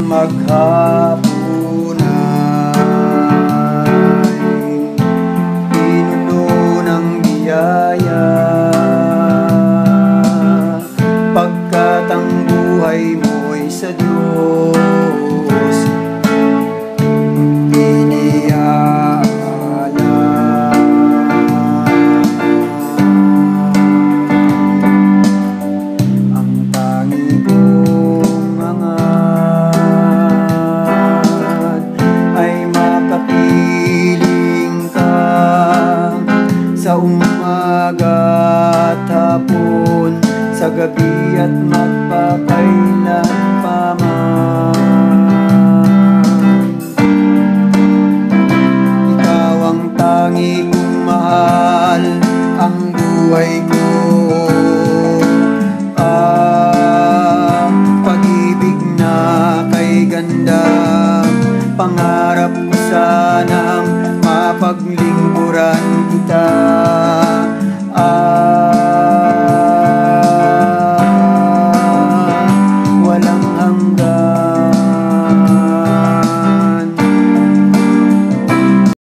Maghapon ay pinuno ng biyaya, pagkat ang buhay mo'y sa Diyos iniaalay. Ang tangi kong hangad ay makapiling ka sa umaga at hapon, sa gabi at magpakailan pa man. Ikaw ang tangi kong mahal, ang buhay ko, pag-ibig na kay ganda, pangarap